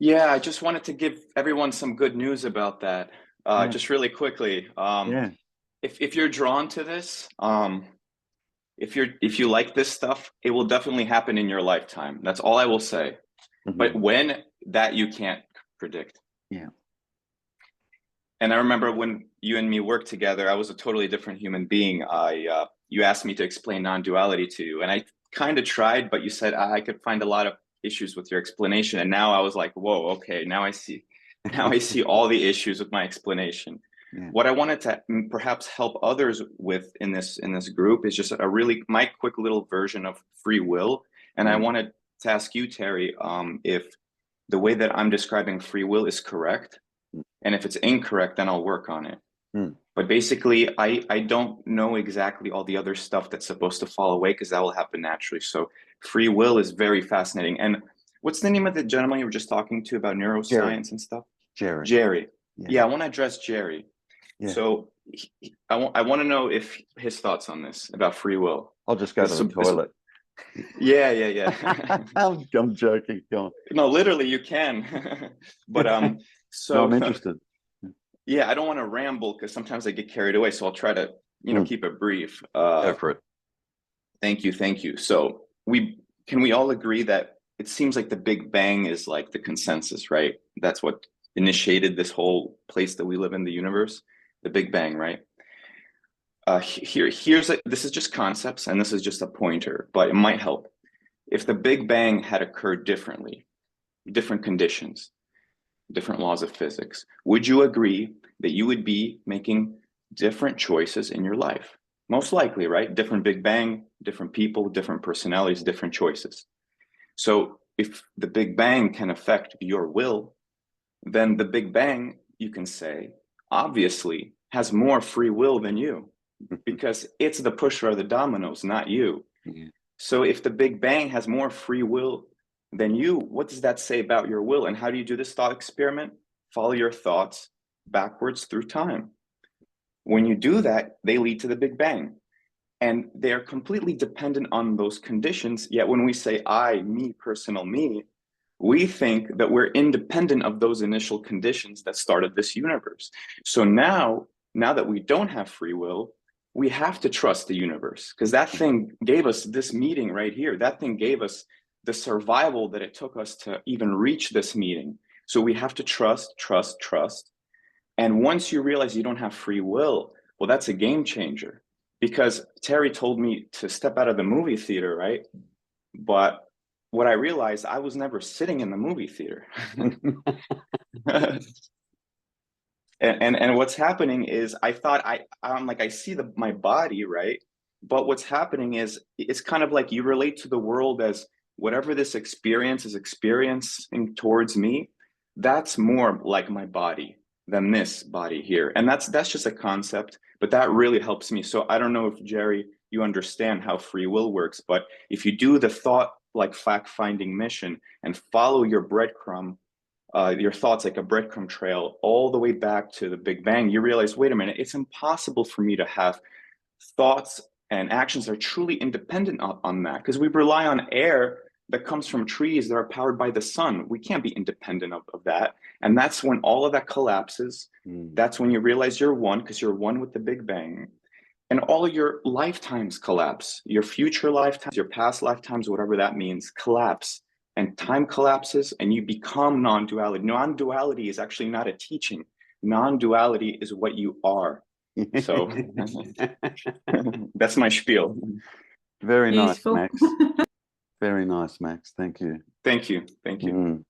Yeah, I just wanted to give everyone some good news about that. Yeah, Just really quickly. yeah. If you're drawn to this, if you like this stuff, it will definitely happen in your lifetime. That's all I will say. But Hmm. when, that you can't predict. Yeah. And I remember when you and me worked together, I was a totally different human being. You asked me to explain non-duality to you, and I kind of tried, but you said I could find a lot of issues with your explanation. And now I was like, whoa, okay, now I see. Now I see all the issues with my explanation. Yeah. What I wanted to perhaps help others with in this group is just a really my quick little version of free will. And I Mm. wanted to ask you, Terry, if the way that I'm describing free will is correct, and if it's incorrect, then I'll work on it. Mm. But basically, I don't know exactly all the other stuff that's supposed to fall away because that will happen naturally. So free will is very fascinating. And what's the name of the gentleman you were just talking to about Jerry. neuroscience and stuff? Jerry. Jerry. Yeah. Yeah, I want to address Jerry. Yeah. So I want to know if his thoughts on this about free will. I'll just go to the toilet. Yeah, yeah, yeah. I'm joking. Go on. No, literally you can. But No, so I'm interested. yeah, I don't want to ramble because sometimes I get carried away. So I'll try to, Mm. keep it brief. Go for it. Thank you, thank you. So we all agree that it seems like the Big Bang is like the consensus, right? That's what initiated this whole place that we live in, the universe, the Big Bang, right? This is just concepts and this is just a pointer, but it might help. If the Big Bang had occurred differently, different conditions, different laws of physics, would you agree that you would be making different choices in your life? Most likely, right? Different Big Bang, different people, different personalities, different choices. So if the Big Bang can affect your will, then the Big Bang, you can say, obviously has more free will than you because it's the pusher of the dominoes, not you. Yeah. So if the Big Bang has more free will than you, what does that say about your will? And how do you do this thought experiment? Follow your thoughts backwards through time. When you do that, they lead to the Big Bang. And they're completely dependent on those conditions. Yet when we say I, me, personal me, we think that we're independent of those initial conditions that started this universe. So now that we don't have free will, we have to trust the universe because that thing gave us this meeting right here. That thing gave us the survival that it took us to even reach this meeting. So we have to trust, trust, trust. And once you realize you don't have free will, well, that's a game changer. Because Terry told me to step out of the movie theater, right? But what I realized, I was never sitting in the movie theater. And what's happening is I thought I'm like I see my body, right? But what's happening is it's kind of like you relate to the world as whatever this experience is experiencing towards me, that's more like my body than this body here. And that's just a concept, but that really helps me. So I don't know if Jerry, you understand how free will works, but if you do the thought like fact-finding mission and follow your breadcrumb, your thoughts like a breadcrumb trail all the way back to the Big Bang, you realize, wait a minute, it's impossible for me to have thoughts and actions that are truly independent on that because we rely on air that comes from trees that are powered by the sun. We can't be independent of that. And that's when all of that collapses. That's when you realize you're one because you're one with the Big Bang. And all of your lifetimes collapse, your future lifetimes, your past lifetimes, whatever that means, collapse. And time collapses and you become non-duality. Non-duality is actually not a teaching. Non-duality is what you are. So that's my spiel. Very nice, Useful. Max. Very nice, Max. Thank you. Thank you. Thank you.